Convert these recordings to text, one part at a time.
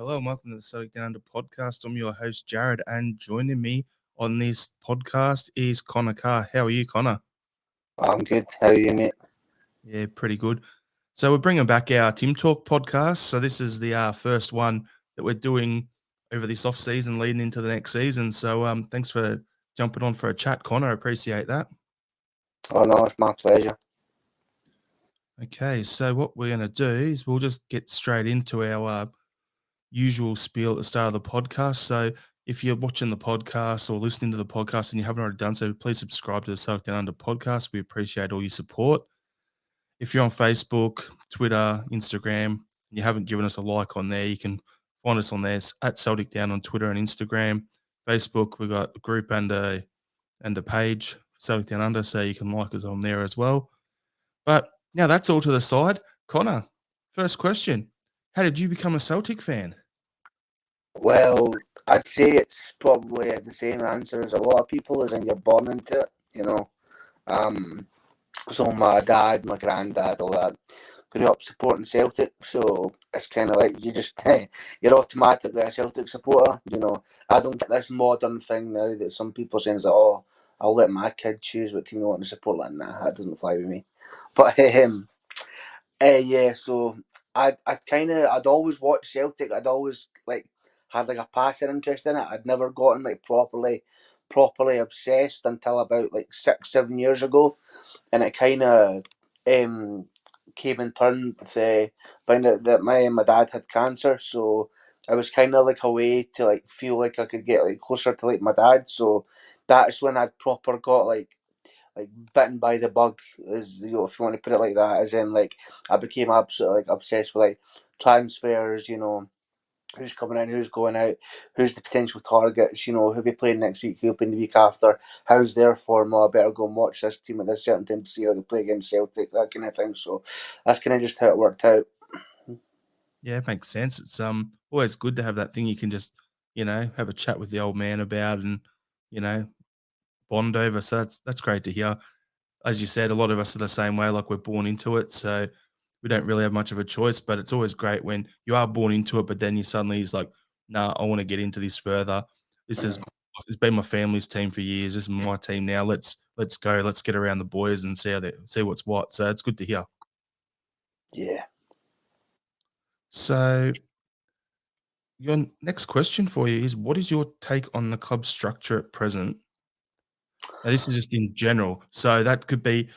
Hello and welcome to the Celtic Down Under podcast. I'm your host, Jarrod, and joining me on this podcast is Conor Carr. How are you, Conor? I'm good. How are you, mate? Yeah, pretty good. So we're bringing back our Tim Talk podcast. So this is the first one that we're doing over this off season, leading into the next season. So thanks for jumping on for a chat, Conor. I appreciate that. Oh, no, it's my pleasure. Okay, so what we're going to do is we'll just get straight into our usual spiel at the start of the podcast. So if you're watching the podcast or listening to the podcast and you haven't already done so, please subscribe to the Celtic Down Under podcast. We appreciate all your support. If you're on Facebook, Twitter, Instagram, and you haven't given us a like on there, you can find us on there at Celtic Down on Twitter and Instagram. Facebook, we've got a group and a page, Celtic Down Under, so you can like us on there as well. But now that's all to the side. Conor, first question. How did you become a Celtic fan? Well, I'd say it's probably the same answer as a lot of people, as in you're born into it. So my dad, my granddad, all that, grew up supporting Celtic, so it's kind of like you're automatically a Celtic supporter. I don't get this modern thing now that some people are saying is like, oh, I'll let my kid choose what team they want to support. Like, nah, that doesn't fly with me. But yeah, so I'd always watched Celtic. I'd always had a passive interest in it. I'd never gotten properly obsessed until about 6-7 years ago, and it kind of came in turn with find out that my dad had cancer. So it was kind of like a way to feel like I could get closer to my dad. So that's when I'd proper got bitten by the bug, is if you want to put it like that, as in I became absolutely obsessed with transfers, who's coming in, who's going out, who's the potential targets, who'll be playing next week, who'll be in the week after, how's their form, I better go and watch this team at this certain time to see how they play against Celtic, that kind of thing. So that's kind of just how it worked out. Yeah, it makes sense. It's always good to have that thing you can just, have a chat with the old man about and, you know, bond over. So that's great to hear. As you said, a lot of us are the same way, like we're born into it. So we don't really have much of a choice, but it's always great when you are born into it, but then you suddenly is like, nah, I want to get into this further. This is it's been my family's team for years. This is my team now. Let's go. Let's get around the boys and see what's what. So it's good to hear. Yeah. So your next question for you is, what is your take on the club structure at present? Now, this is just in general. So that could be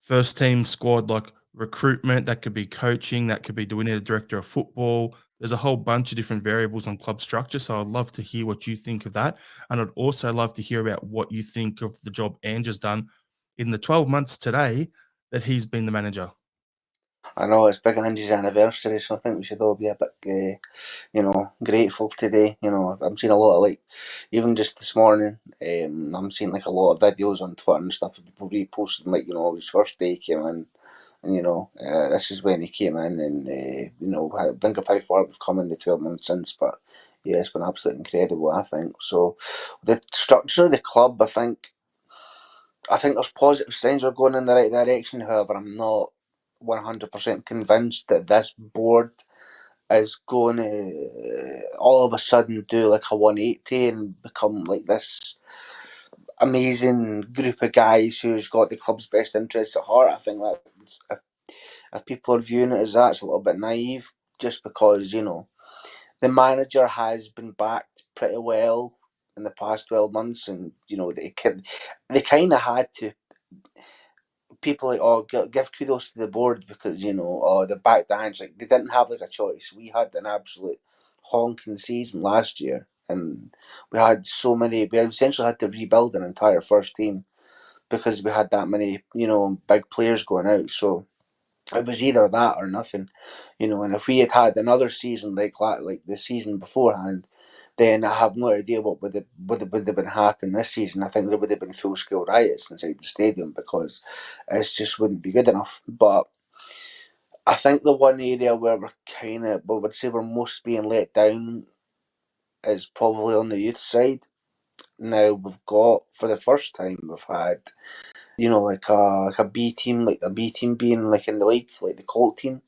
first team squad, like recruitment, that could be coaching, that could be, do we need a director of football? There's a whole bunch of different variables on club structure. So I'd love to hear what you think of that. And I'd also love to hear about what you think of the job Ange has done in the 12 months today that he's been the manager. I know it's Big Ange's anniversary, so I think we should all be a bit, grateful today. I'm seeing a lot of even just this morning, I'm seeing a lot of videos on Twitter and stuff of people reposting his first day he came in, and this is when he came in, and think of how far we've come in the 12 months since. But yeah, it's been absolutely incredible, I think. So the structure of the club, I think there's positive signs we're going in the right direction. However, I'm not 100% convinced that this board is going to all of a sudden do a 180 and become this amazing group of guys who's got the club's best interests at heart. I think that if people are viewing it as that, it's a little bit naive, just because the manager has been backed pretty well in the past 12 months, and they kind of had to. People give kudos to the board because the back dance, they didn't have a choice. We had an absolute honking season last year, and we essentially had to rebuild an entire first team because we had that many big players going out. So it was either that or nothing, and if we had had another season like the season beforehand, then I have no idea what would have been happening this season. I think there would have been full scale riots inside the stadium because it just wouldn't be good enough. But I think the one area where would say we're most being let down is probably on the youth side. Now we've got, for the first time, we've had like a B team, like a B team being in the league, like the Colt team.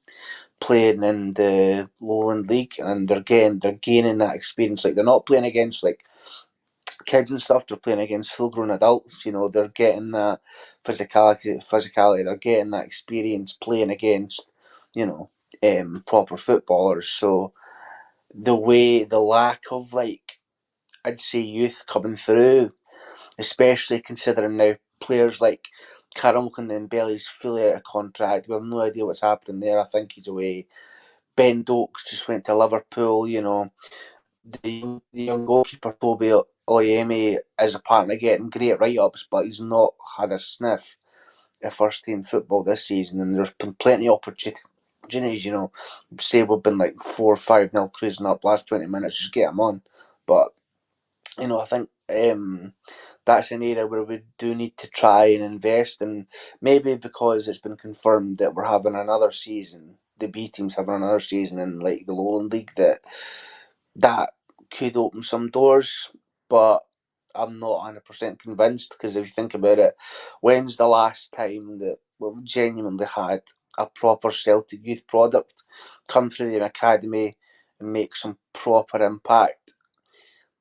playing in the Lowland League, and they're gaining that experience. Like they're not playing against like kids and stuff. They're playing against full grown adults. You know, they're getting that physicality. They're getting that experience playing against, you know, proper footballers. So the lack of like, I'd say, youth coming through, especially considering now players like Carroll and Belly's fully out of contract. We have no idea what's happening there. I think he's away. Ben Dokes just went to Liverpool. You know, the young goalkeeper Toby Oyemi is apparently getting great write-ups, but he's not had a sniff of first-team football this season, and there's been plenty of opportunities. You know, say we've been like 4 or 5 nil cruising up last 20 minutes, just get him on. But you know, I think that's an area where we do need to try and invest, and maybe because it's been confirmed that we're having another season, the B team's having another season in like the Lowland League, that could open some doors, but I'm not 100% convinced, because if you think about it, when's the last time that we've genuinely had a proper Celtic youth product come through the academy and make some proper impact?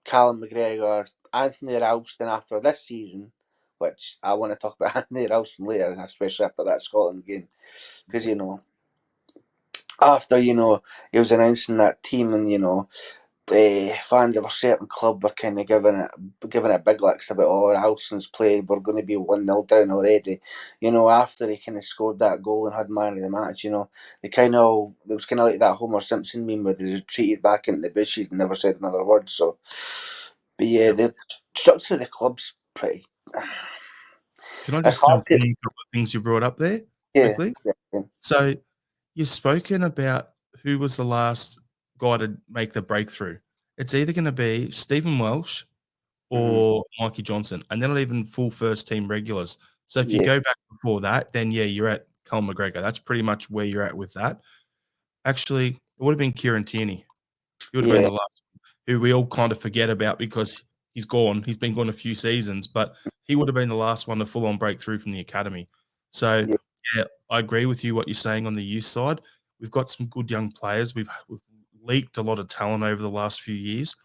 Callum McGregor, Anthony Ralston after this season, which I want to talk about Anthony Ralston later, especially after that Scotland game, because you know, after he was announcing that team, and fans of a certain club were kind of giving it big licks about, oh, Ralston's played, we're going to be 1-0 down already. You know, after he kind of scored that goal and had man of the match, you know, there was kind of like that Homer Simpson meme where they retreated back into the bushes and never said another word. So, but yeah, Yep. the structure of the club's pretty. Can I It's just hard jump to. in a couple of things you brought up there Yeah, quickly? yeah, So you've spoken about who was the last guy to make the breakthrough. It's either going to be Stephen Welsh mm-hmm, or Mikey Johnson, and they're not even full first team regulars. So if you yeah, go back before that, then yeah, you're at Colin McGregor. That's pretty much where you're at with that. Actually, it would have been Kieran Tierney. He would have been yeah, the last, who we all kind of forget about because he's gone. He's been gone a few seasons, but he would have been the last one to full on break through from the academy. So yeah, yeah, I agree with you what you're saying on the youth side. We've got some good young players. We've leaked a lot of talent over the last few years.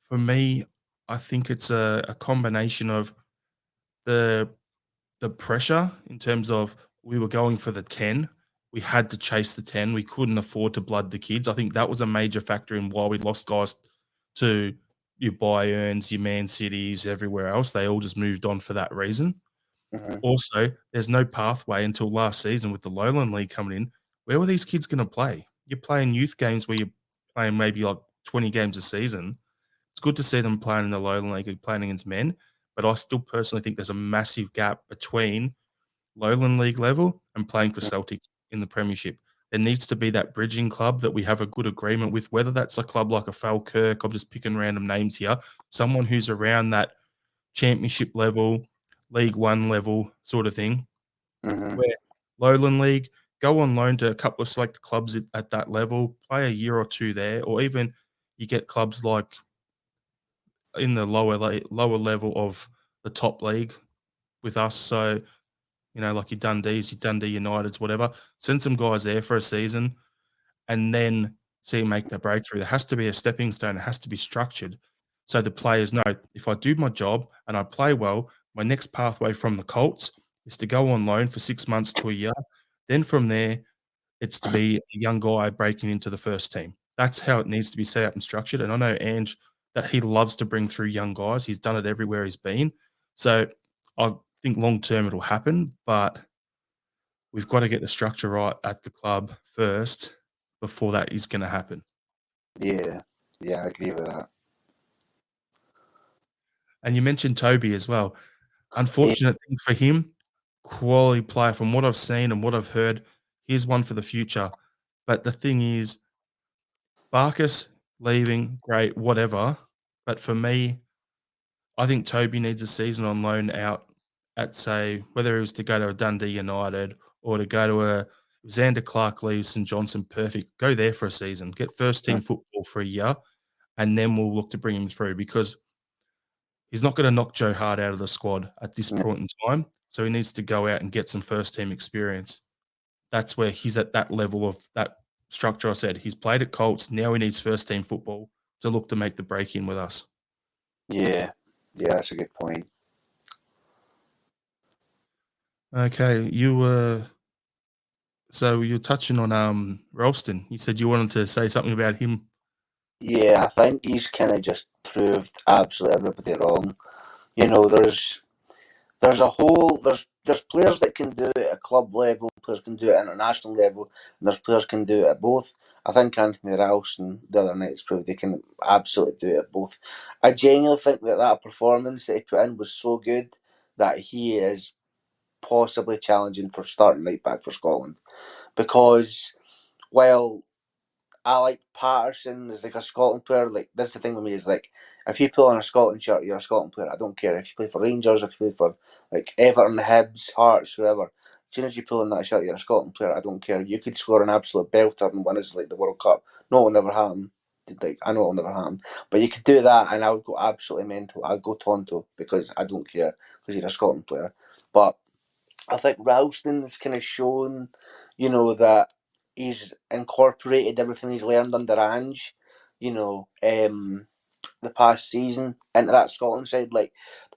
For me, I think it's a combination of the the pressure in terms of we were going for the 10. We had to chase the 10. We couldn't afford to blood the kids. I think that was a major factor in why we lost guys to your Bayerns, your Man Cities, everywhere else. They all just moved on for that reason. mm-hmm, Also, there's no pathway until last season with the Lowland League coming in. Where were these kids going to play? You're playing youth games where you're playing maybe like 20 games a season. It's good to see them playing in the Lowland League, playing against men, but I still personally think there's a massive gap between Lowland League level and playing for Celtic in the Premiership. There needs to be that bridging club that we have a good agreement with, whether that's a club like a Falkirk, I'm just picking random names here, someone who's around that Championship level, League One level sort of thing, mm-hmm, where Lowland League, go on loan to a couple of select clubs at that level, play a year or two there, or even you get clubs like in the lower level of the top league with us. So, like your Dundees, your Dundee Uniteds, whatever. Send some guys there for a season and then see them make that breakthrough. There has to be a stepping stone. It has to be structured so the players know if I do my job and I play well, my next pathway from the Colts is to go on loan for 6 months to a year. Then from there, it's to be a young guy breaking into the first team. That's how it needs to be set up and structured. And I know Ange that he loves to bring through young guys. He's done it everywhere he's been. So I think long term it'll happen, but we've got to get the structure right at the club first before that is going to happen. yeah, yeah. I agree with that. And you mentioned Toby as well. Yeah, Unfortunate thing for him, quality player from what I've seen and what I've heard, here's one for the future. But the thing is, Barkas leaving, great, whatever. But for me, I think Toby needs a season on loan out at, say, whether it was to go to a Dundee United or to go to a Xander Clark leaves St Johnson, perfect. Go there for a season, get first team football for a year, and then we'll look to bring him through because he's not going to knock Joe Hart out of the squad at this mm, point in time. So he needs to go out and get some first team experience. that's where he's at that level of that structure. I said he's played at Colts. Now he needs first team football to look to make the break in with us. Yeah, yeah, that's a good point. Okay, you were so you're touching on Ralston. You said you wanted to say something about him. Yeah, I think he's kind of just proved absolutely everybody wrong. You know, there's a whole there's players that can do it at club level, players can do it at international level, and there's players can do it at both. I think Anthony Ralston the other night's proved they can absolutely do it at both. I genuinely think that performance that he put in was so good that he is possibly challenging for starting right back for Scotland, because while I like Patterson as like a Scotland player. Like, that's the thing with me, is like, if you pull on a Scotland shirt, you're a Scotland player. I don't care if you play for Rangers, if you play for like Everton, Hibs, Hearts, whoever. As soon as you pull on that shirt, you're a Scotland player. I don't care. You could score an absolute belter and win us like the World Cup. No, it'll never happen. Like, I know it'll never happen, but you could do that, and I would go absolutely mental. I'd go Tonto because I don't care, because you're a Scotland player. But I think Ralston's kind of shown, that he's incorporated everything he's learned under Ange, the past season into that Scotland side. Like,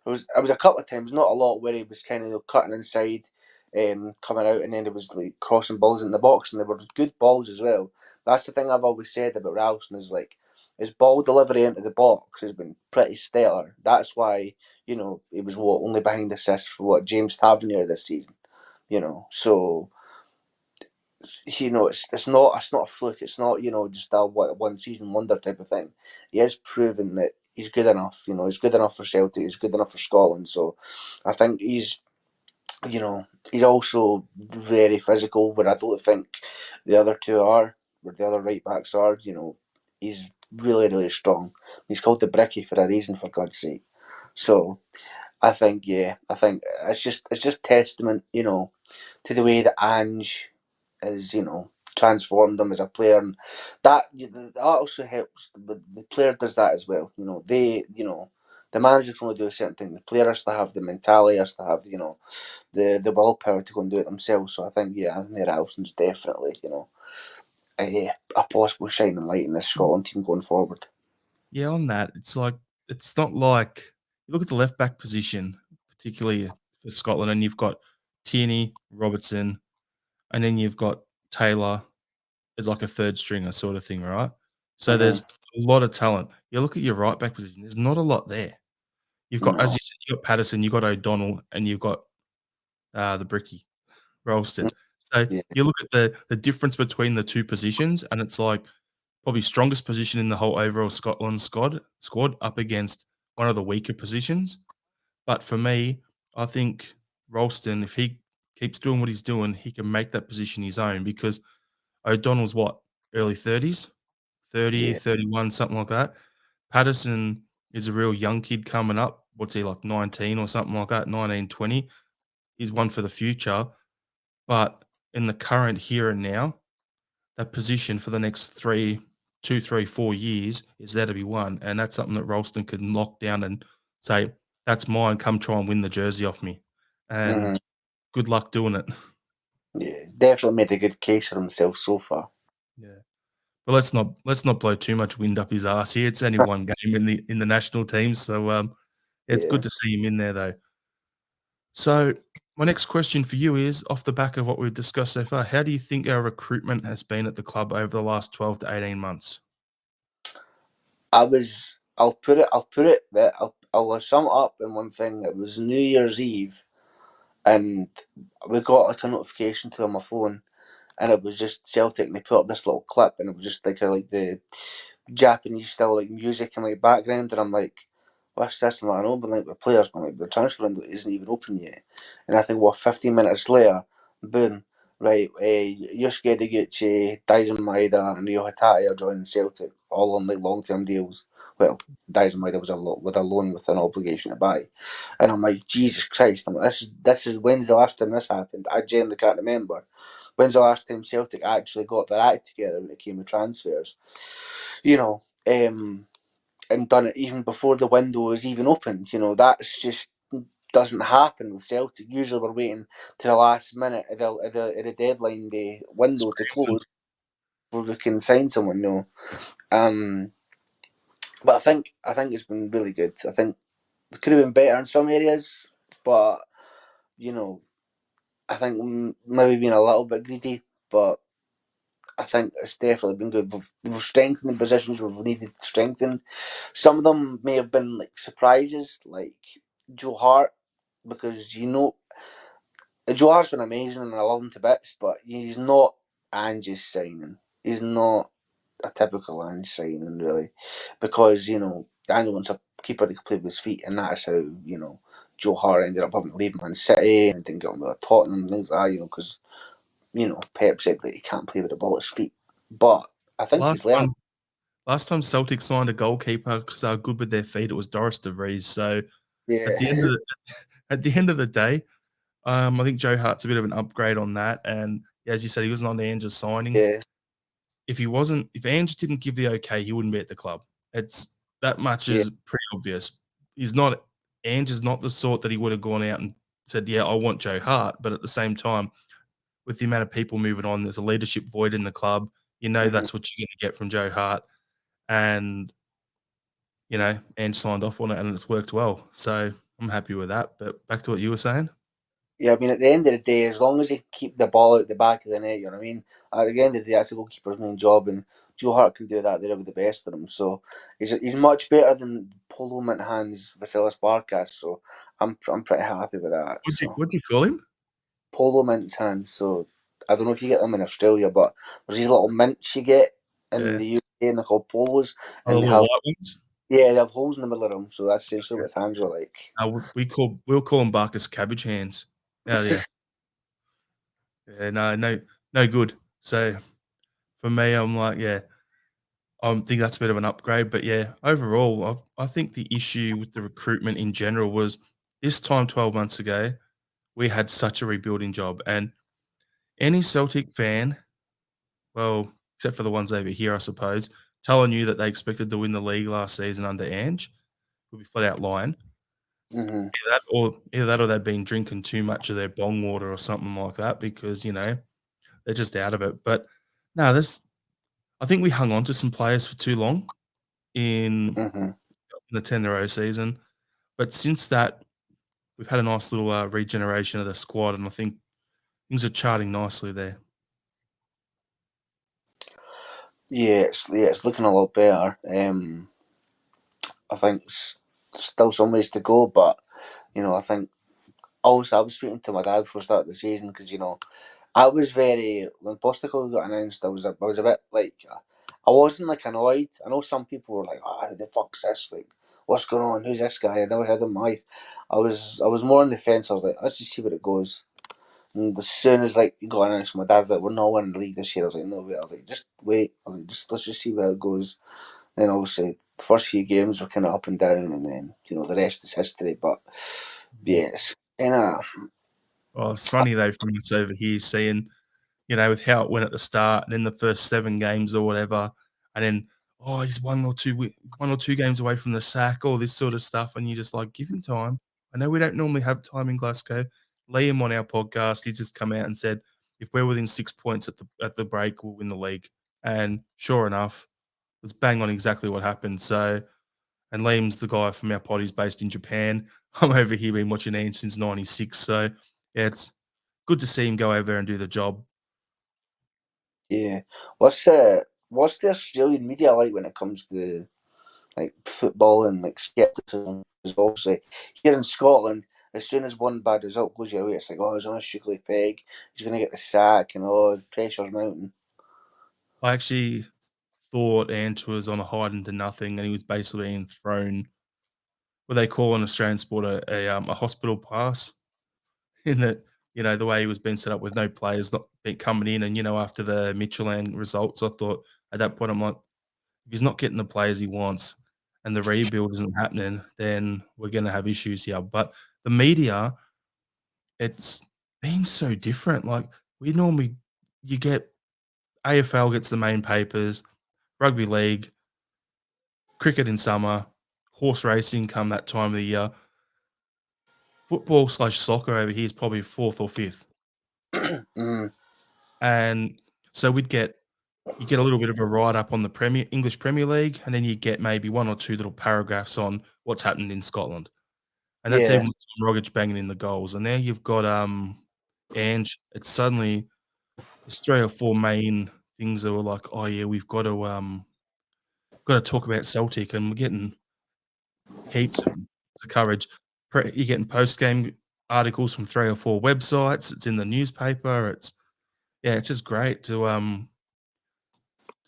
there was a couple of times, not a lot, where he was kind of cutting inside, coming out, and then it was like crossing balls in the box, and they were good balls as well. That's the thing I've always said about Ralston, is like, his ball delivery into the box has been pretty stellar. That's why, he was only behind assists for James Tavernier this season. So it's not a fluke. It's not just a one season wonder type of thing. He has proven that he's good enough. He's good enough for Celtic. He's good enough for Scotland. So I think he's also very physical, but I don't think the other two are, where the other right backs are. He's really, really strong. He's called the Bricky for a reason, for God's sake. So I think it's just testament, to the way that Ange is, transformed him as a player, and that also helps. But the player does that as well. The manager can only do a certain thing. The player has to have the mentality, has to have the willpower to go and do it themselves. So I think, Anthony Ralston's definitely a possible shining light in this Scotland team going forward. Yeah, on that, it's not like you look at the left back position, particularly for Scotland, and you've got Tierney, Robertson, and then you've got Taylor as like a third stringer sort of thing, right? So Hmm. there's a lot of talent. You look at your right back position, there's not a lot there. You've got, as No. you said, you've got Patterson, you've got O'Donnell, and you've got the Bricky, Ralston. So Yeah. you look at the difference between the two positions, and it's like probably strongest position in the whole overall Scotland squad up against one of the weaker positions. But for me, I think Ralston, if he keeps doing what he's doing, he can make that position his own, because O'Donnell's what, early 30s, 30, Yeah. 31, something like that. Patterson is a real young kid coming up. What's he, like 19 or something like that, 19, 20. He's one for the future. But in the current here and now, that position for the next 4 years is there to be won. And that's something that Ralston can lock down and say, that's mine. Come try and win the jersey off me. Hmm. And good luck doing it. Yeah. Definitely made a good case for himself so far. Yeah. But let's not blow too much wind up his ass here. It's only one game in the national team. So it's good Yeah. to see him in there though. So my next question for you is, off the back of what we've discussed so far, how do you think our recruitment has been at the club over the last 12 to 18 months? I'll put it that I'll sum it up in one thing. It was New Year's Eve, and we got like a notification to on my phone, and it was just Celtic, and they put up this little clip, and it was just like the Japanese style like music and like background, and I'm like, what's this? And I know, but like the players, but like the transfer window isn't even open yet, and I think 15 minutes later, boom, right, Yosuke Deguchi, Daisen Maeda, and Ryo Hatate are joining Celtic, all on like long term deals. Well, Daisen Maeda was with a loan with an obligation to buy, and I'm like, Jesus Christ! I'm like, this is when's the last time this happened? I genuinely can't remember. When's the last time Celtic actually got their act together when it came to transfers? You know, and done it even before the window was even opened. That's just doesn't happen with Celtic. Usually we're waiting to the last minute of the deadline day window to close before we can sign someone. No, um, but I think it's been really good. I think it could have been better in some areas, but you know I think maybe being a little bit greedy, but I think it's definitely been good. We've strengthened the positions we've needed to strengthen. Some of them may have been like surprises, like Joe Hart, because Joe Hart's been amazing and I love him to bits, but he's not Ange's signing. He's not a typical Ange signing, really, because Ange wants a keeper that can play with his feet, and that's how Joe Hart ended up having to leave Man City and didn't get on with Tottenham and things like that. Because Pep said that he can't play with the ball at his feet, but I think he's Last learned. time last time Celtic signed a goalkeeper because they were good with their feet, it was Doris de Vries. So at Yeah, the end of the at the end of the day, I think Joe Hart's a bit of an upgrade on that. And yeah, as you said, he wasn't on the Ange's signing. yeah, If Ange didn't give the okay, he wouldn't be at the club. It's that much yeah. is pretty obvious. He's not Ange is not the sort that he would have gone out and said, "Yeah, I want Joe Hart." But at the same time, with the amount of people moving on, there's a leadership void in the club. hmm That's what you're going to get from Joe Hart, and Ange signed off on it, and it's worked well. So I'm happy with that. But back to what you were saying. Yeah, I mean, at the end of the day, as long as he keep the ball out the back of the net, you know what I mean? At the end of the day, that's the goalkeeper's main job, and Joe Hart can do that. They're the best of them. So he's much better than Polo Mintahan's Vasilis Barkas. So I'm pretty happy with that. So What'd you call him? Polo Mintahan. So I don't know if you get them in Australia, but there's these little mints you get in Yeah. the UK, and they're called polos, Oh, the and they little have white ones? they have holes in the middle of them. So that's essentially what his hands are like. We'll call them Barker's cabbage hands. Oh, yeah. Yeah, no good. So for me, I'm like, yeah, I think that's a bit of an upgrade. But yeah, overall, I think the issue with the recruitment in general was this time 12 months ago, we had such a rebuilding job. And any Celtic fan, well, except for the ones over here, I suppose, telling you that they expected to win the league last season under Ange would be flat out lying. hmm Either that or they've been drinking too much of their bong water or something like that because, they're just out of it. But no, this I think we hung on to some players for too long in hmm the 10-0 season. But since that, we've had a nice little regeneration of the squad, and I think things are charting nicely there. Yeah, it's looking a lot better. I think still some ways to go, but I think also I was speaking to my dad before the start of the season because I was very when Postecoglou got announced. I was a bit like I wasn't like annoyed. I know some people were like, "Oh, who the fuck's this? Like, what's going on? Who's this guy? I never heard of him in my life." I was more on the fence. I was like, "Let's just see where it goes." And as soon as like he got announced, my dad's like, "We're not winning the league this year." I was like, "No, wait." I was like, "Just wait." I was like, "Just let's just see where it goes." Then obviously the first few games were kind of up and down, and then the rest is history. But Mhm. yeah, it's kind of Oh, it's funny though from us over here seeing, with how it went at the start and in the first 7 games or whatever, and then, oh, he's 1 or 2 games away from the sack, all this sort of stuff, and you're just like, "Give him time." I know we don't normally have time in Glasgow. Liam on our podcast, he's just come out and said, "If we're within 6 points at the break, we'll win the league." And sure enough, it was bang on exactly what happened. So and Liam's the guy from our pod, he's based in Japan. I'm over here, been watching Ange since '96, so yeah, it's good to see him go over there and do the job. yeah. What's the Australian media like when it comes to like football and like skepticism? Because obviously here in Scotland, as soon as one bad result goes your way, it's like, oh, he's on a sugary peg, he's gonna get the sack, and oh, the pressure's mounting. I actually thought Ant was on a hide into nothing, and he was basically being thrown what they call in Australian sport a hospital pass. In that, the way he was being set up with no players not been coming in, and after the Michelin results, I thought at that point I'm like, if he's not getting the players he wants, and the rebuild isn't happening, then we're going to have issues here. But the media, it's been so different. Like we normally, you get AFL gets the main papers, rugby league, cricket in summer, horse racing come that time of the year. football slash soccer over here is probably fourth or fifth. Mm, And so you get a little bit of a write up on the English Premier League, and then you get maybe one or two little paragraphs on what's happened in Scotland. And that's yeah. even with Tom Rogic banging in the goals. And now you've got Ange. It's suddenly there's 3 or 4 main things that were like, "Oh, yeah, we've got to talk about Celtic," and we're getting heaps of coverage. You're getting post-game articles from 3 or 4 websites. It's in the newspaper. It's just great to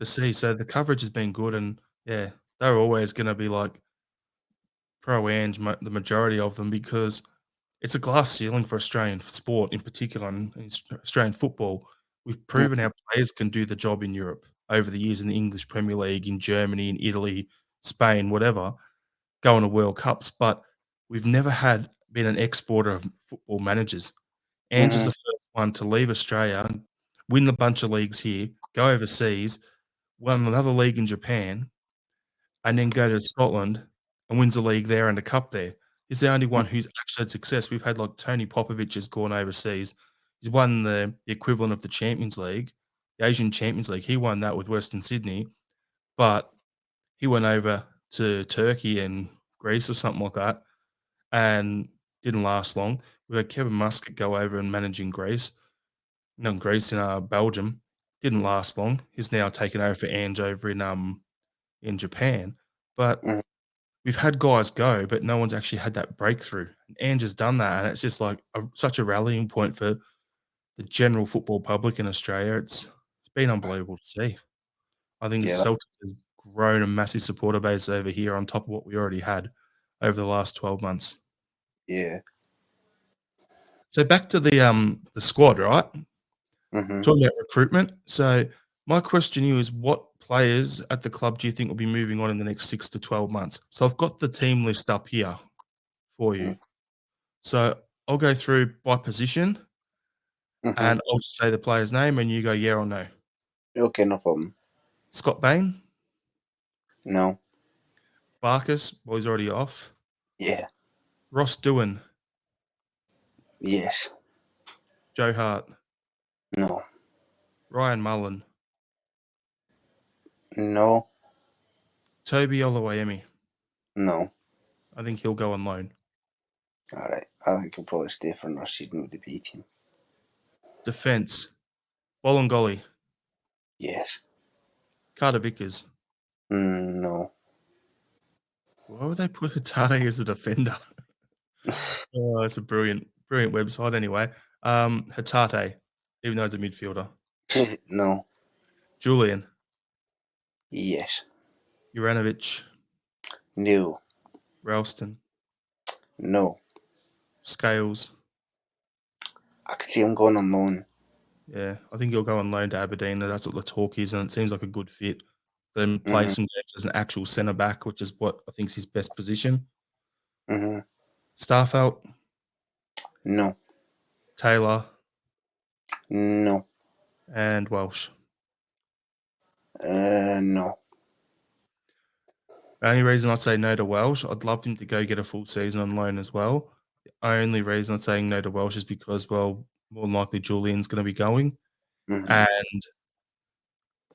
see. So the coverage has been good, and yeah, they're always gonna be, like, pro Ange, the majority of them, because it's a glass ceiling for Australian sport in particular, and Australian football. We've proven Mhm, our players can do the job in Europe over the years in the English Premier League, in Germany, in Italy, Spain, whatever, going to World Cups, but we've never been an exporter of football managers. Ange is mhm, the first one to leave Australia, and win a bunch of leagues here, go overseas, won another league in Japan, and then go to Scotland and wins a league there and a cup there. He's the only mm, one who's actually had success. We've had, like, Tony Popovich has gone overseas. He's won the equivalent of the Champions League, the Asian Champions League. He won that with Western Sydney, but he went over to Turkey and Greece or something like that and didn't last long. We had Kevin Muscat go over and manage in Greece. No, in Greece, in, Belgium. Didn't last long. He's now taken over for Ange over in Japan. But mhm. we've had guys go, but no one's actually had that breakthrough. And Ange has done that, and it's just like such a rallying point for the general football public in Australia. It's been unbelievable to see. I think Yeah, Celtic has grown a massive supporter base over here on top of what we already had over the last 12 months. yeah. So back to the squad, right? Mhm. Talking about recruitment. So my question to you is, what players at the club do you think will be moving on in the next 6 to 12 months? So I've got the team list up here for Mm, you. So I'll go through by position, mhm. and I'll just say the player's name, and you go yeah or no. Okay, no problem. Scott Bain, No. Barkas, well, he's already off. Yeah. Ross Doohan, Yes. Joe Hart, No. Ryan Mullen, No. Toby Oluwayemi. No. I think he'll go on loan. All right. I think he'll probably stay for another season with the B team. Defence, Bolingoli, Yes. Carter Vickers. No. Why would they put Hatate as a defender? Oh, it's a brilliant website anyway. Hatate, even though he's a midfielder. No. Julian, Yes. Juranovic, No. Ralston, No. Scales. I could see him going on loan. Yeah, I think he'll go on loan to Aberdeen. That's what the talk is, and it seems like a good fit. Then play Mhm. some games as an actual centre back, which is what I think is his best position. Mhm. Starfelt, No. Taylor, No. and Welsh. No. The only reason I say no to Welsh, I'd love him to go get a full season on loan as well. The only reason I'm saying no to Welsh is because, well, more than likely Julian's going to be going, Mhm. and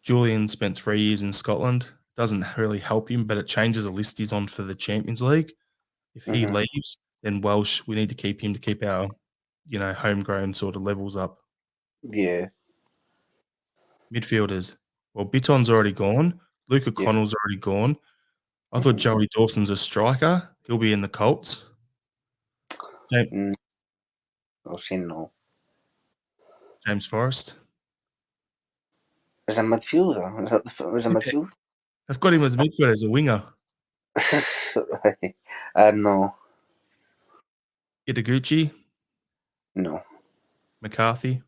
Julian spent 3 years in Scotland. Doesn't really help him, but it changes the list he's on for the Champions League. If he Mhm. leaves, then Welsh, we need to keep him to keep our, homegrown sort of levels up. Yeah. Midfielders, well, Bitton's already gone. Luca Yeah. Connell's already gone. I thought Mhm. Joey Dawson's a striker. He'll be in the Colts. Ja Mm, I'll say no. James Forrest. Is it midfielder? Was it Yeah, midfield? they've got him as a midfielder, as a winger. Right. No. Itaguchi, No. McCarthy.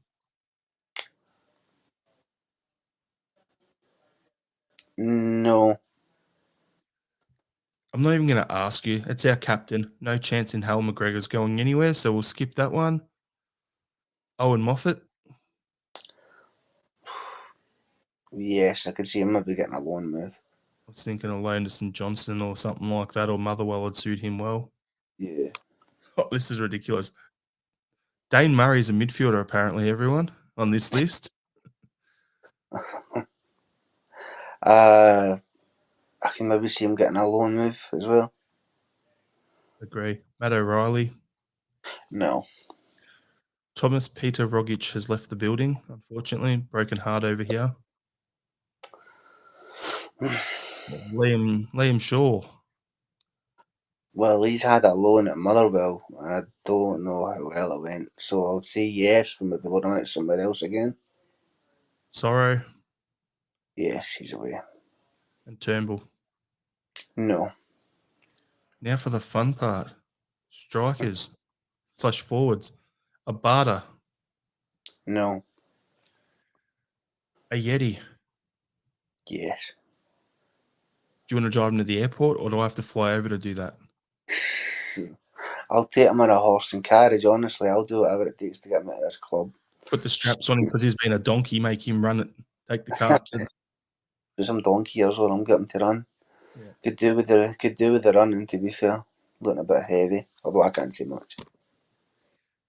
No. I'm not even gonna ask you. It's our captain. No chance in hell McGregor's going anywhere, so we'll skip that one. Owen Moffat. Yes, I could see him maybe getting a loan move. I was thinking of loan to St Johnson or something like that, or Motherwell would suit him well. Yeah. this is ridiculous. Dane Murray's a midfielder, apparently, everyone, on this list. I can maybe see him getting a loan move as well. Agree. Matt O'Reilly. No. Thomas Peter Rogic has left the building, unfortunately. Broken heart over here. Liam Shaw. Well, he's had a loan at Motherwell, and I don't know how well it went. So I'll say yes, and maybe loan him out somewhere else again. Sorrow Yes, he's away. and Turnbull. No. Now for the fun part. Strikers / forwards. Abada. No. A Yeti. Yes. Do you want to drive him to the airport or do I have to fly over to do that? I'll take him on a horse and carriage, honestly. I'll do whatever it takes to get him out of this club. Put the straps on him because he's been a donkey, make him run it, take the cart. Do some donkey years on him, get him to run. Yeah. Could do with the running, to be fair. Looking a bit heavy, although I can't say much.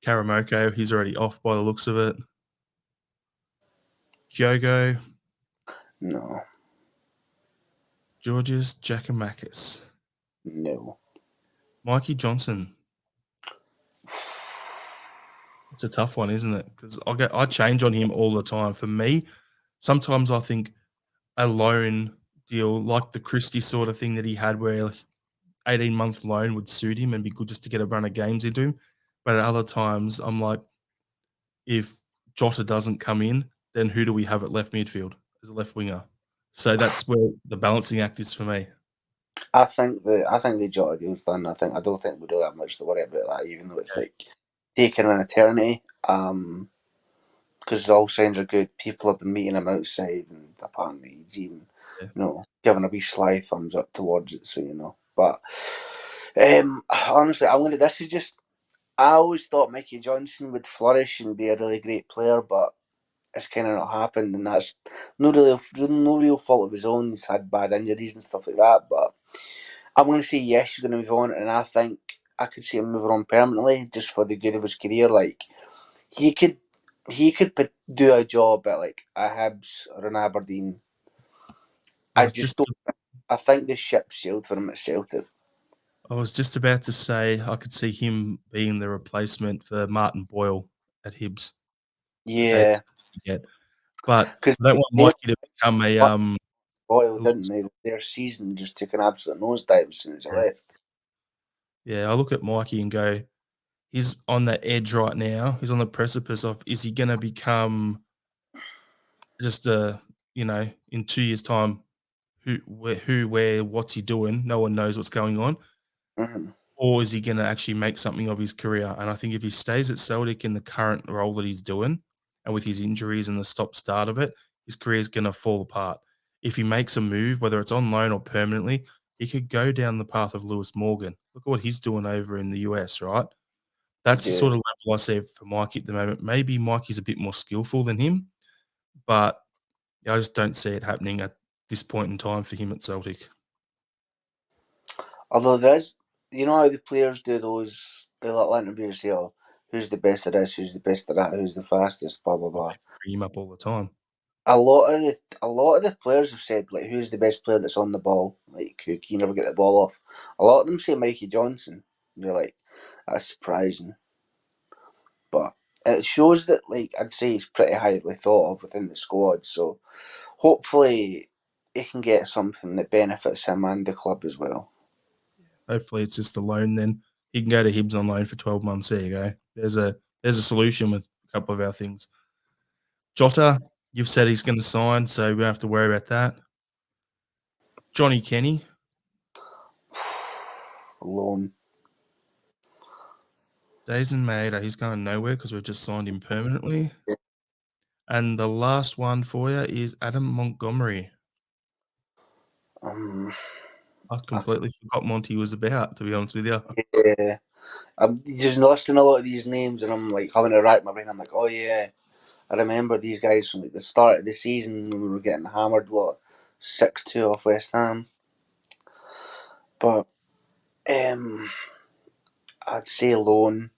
Karamoko, he's already off by the looks of it. Kyogo. No. Georges Giacomakis. No. Mikey Johnson. It's a tough one, isn't it? Because I change on him all the time. For me, sometimes I think a loan deal like the Christie sort of thing that he had where 18-month loan would suit him and be good just to get a run of games into him. But at other times, I'm like, if Jota doesn't come in, then who do we have at left midfield as a left winger? So that's where the balancing act is for me. I think the Jota deal's done. I don't think we really have much to worry about that, even though it's like taking an eternity. Because all signs are good. People have been meeting him outside, and apparently he's even, giving a wee sly thumbs up towards it. So. But honestly, This is just. I always thought Mickey Johnson would flourish and be a really great player, but it's kind of not happened, and that's no real fault of his own. He's had bad injuries and stuff like that, but I'm going to say yes, he's going to move on, and I think I could see him moving on permanently just for the good of his career. Like he could do a job at like a Hibs or an Aberdeen. I was just I think the ship sailed for him at Celtic. I was just about to say I could see him being the replacement for Martin Boyle at Hibs. Yeah, But because I don't want Mikey to become a Boyle didn't they? Their season just took an absolute nosedive as soon as he left. Yeah, I look at Mikey and go, he's on the edge right now. He's on the precipice of is he going to become just in 2 years' time, where, what's he doing? No one knows what's going on. Mm-hmm. Or is he going to actually make something of his career? And I think if he stays at Celtic in the current role that he's doing, and with his injuries and the stop-start of it, his career is going to fall apart. If he makes a move, whether it's on loan or permanently, he could go down the path of Lewis Morgan. Look at what he's doing over in the US, right? That's the Yeah. sort of level I see for Mikey at the moment. Maybe Mikey's a bit more skillful than him, but I just don't see it happening at this point in time for him at Celtic. Although there is, you know how the players do the little interviews here, who's the best at this, who's the best at that, who's the fastest, blah blah Oh, blah. they bring him up all the time. A lot of the players have said like who's the best player that's on the ball, like who can you never get the ball off. A lot of them say Mikey Johnson. And you're like, that's surprising. But it shows that like I'd say he's pretty highly thought of within the squad, so hopefully he can get something that benefits him and the club as well. Hopefully, it's just a loan. Then he can go to Hibs on loan for 12 months. There you go. There's a solution with a couple of our things. Jota, you've said he's going to sign, so we don't have to worry about that. Johnny Kenny, Loan. Dazen Maeda, he's going nowhere because we've just signed him permanently. And the last one for you is Adam Montgomery. I completely forgot Monty was about, to be honest with you. Yeah. I'm just listing a lot of these names, and I'm like having to rack my brain. I'm like, oh yeah, I remember these guys from like the start of the season when we were getting hammered, 6-2 off West Ham. But I'd say loan.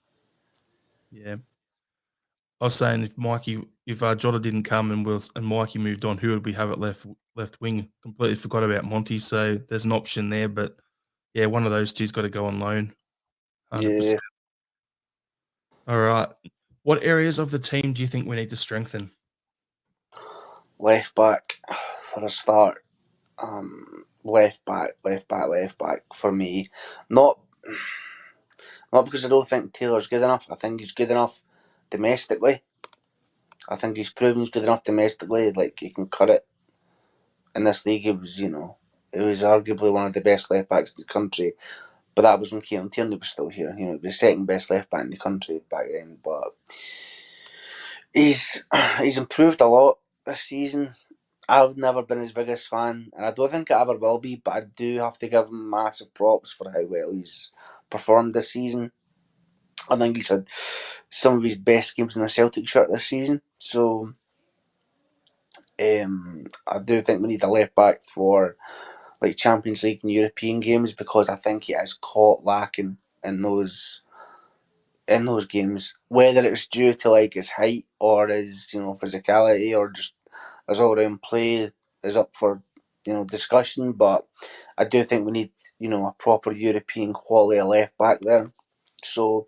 Yeah. I was saying if Jota didn't come and Mikey moved on, who would we have at left wing? Completely forgot about Monty, so there's an option there. But yeah, one of those two's got to go on loan, 100%. Yeah, All right. What areas of the team do you think we need to strengthen? left back for a start. Left back for me. Not not because I don't think Taylor's good enough. I think he's good enough domestically. I think he's proven he's good enough domestically. Like he can cut it in this league. He was arguably one of the best left backs in the country. But that was when Kieran Tierney was still here. He was the second best left back in the country back then. But he's he's improved a lot this season. I've never been his biggest fan, and I don't think I ever will be. But I do have to give him massive props for how well he's performed this season. I think he's had some of his best games in the Celtic shirt this season. So I do think we need a left back for like Champions League and European games because I think he is caught lacking in those games. Whether it's due to like his height or his physicality or just his all round play is up for discussion. But I do think we need a proper European quality left back there, so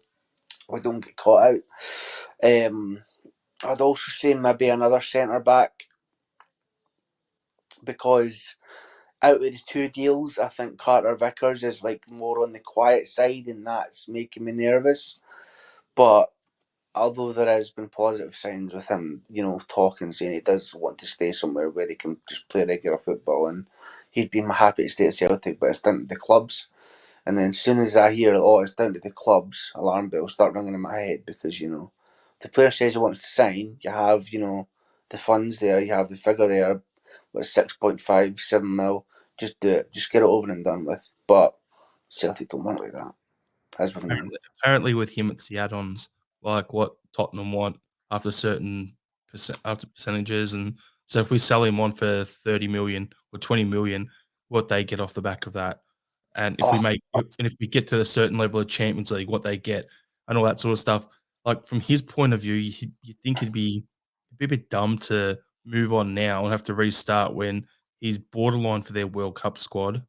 we don't get caught out. I'd also say maybe another centre back because out of the two deals, I think Carter Vickers is like more on the quiet side, and that's making me nervous. But although there has been positive signs with him, talking, saying he does want to stay somewhere where he can just play regular football, and he'd been happy to stay at Celtic, but it's down to the clubs. And then as soon as I hear, oh, it's down to the clubs, alarm bells start ringing in my head because, the player says he wants to sign, you have, the funds there, you have the figure there, what, 6.57 mil, just do it, just get it over and done with. But Celtic don't want it like that, as we've known. Apparently, with him, it's the add-ons, like what Tottenham want after after percentages, and so if we sell him on for 30 million or 20 million, what they get off the back of that, and Oh, if we get to a certain level of Champions League, what they get, and all that sort of stuff. Like from his point of view, you think he'd be a bit dumb to move on now and have to restart when he's borderline for their World Cup squad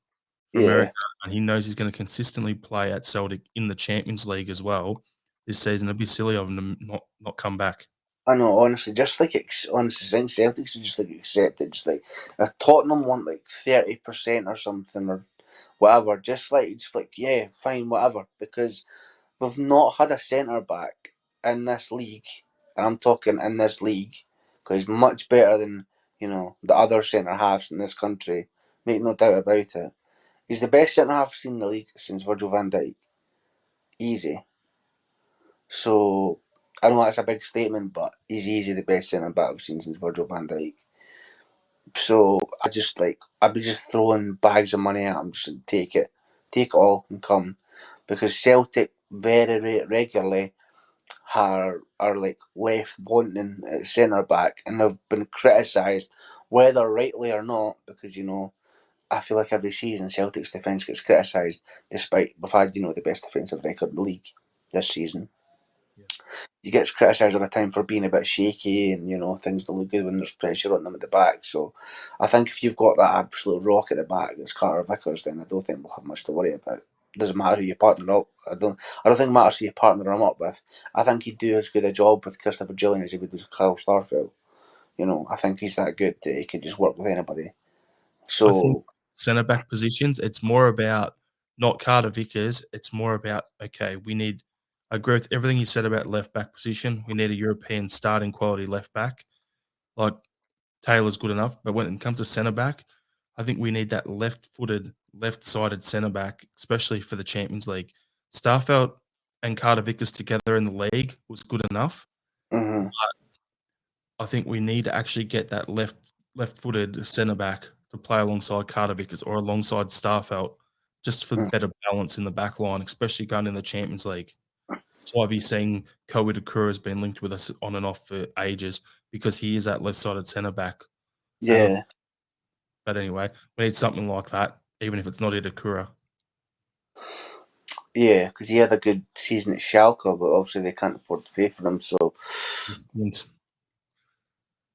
for America, yeah. and he knows he's going to consistently play at Celtic in the Champions League as well this season. It'd be silly of him to not come back. I know, honestly, just like honestly, since Celtics should just like accept it. Just like if Tottenham want like 30% or something or whatever, just like yeah, fine, whatever. Because we've not had a centre back in this league, and I'm talking in this league, because he's much better than the other centre halves in this country. Make no doubt about it. He's the best centre half I've seen in the league since Virgil van Dijk. Easy. So I know that's a big statement, but he's easily the best centre back I've seen since Virgil van Dijk. So I'd be just throwing bags of money at him, just take it all and come, because Celtic very regularly are like left wanting at centre back, and they've been criticised, whether rightly or not, because I feel like every season Celtic's defence gets criticised, despite we've had the best defensive record in the league this season. Yeah. He gets criticised all the time for being a bit shaky and things don't look good when there's pressure on them at the back. So I think if you've got that absolute rock at the back that's Carter Vickers, then I don't think we'll have much to worry about. Doesn't matter who you partner up. I don't think it matters who you partner him up with. I think he'd do as good a job with Christopher Julian as he would with Carl Starfelt. I think he's that good that he can just work with anybody. I think So centre back positions, it's more about not Carter Vickers. It's more about, okay, we need. I agree with everything you said about left back position. We need a European starting quality left back. Like Taylor's good enough, but when it comes to centre back, I think we need that left-footed, left-sided centre back, especially for the Champions League. Starfelt and Carter Vickers together in the league was good enough. mhm, I think we need to actually get that left-footed centre back to play alongside Carter Vickers or alongside Starfelt, just for mm, better balance in the back line, especially going in the Champions League. That's why I've been saying Ko Itakura has been linked with us on and off for ages because he is that left-sided centre back. And yeah. but anyway, we need something like that, even if it's not Itakura. Yeah, because he had a good season at Schalke, but obviously they can't afford to pay for him. So, And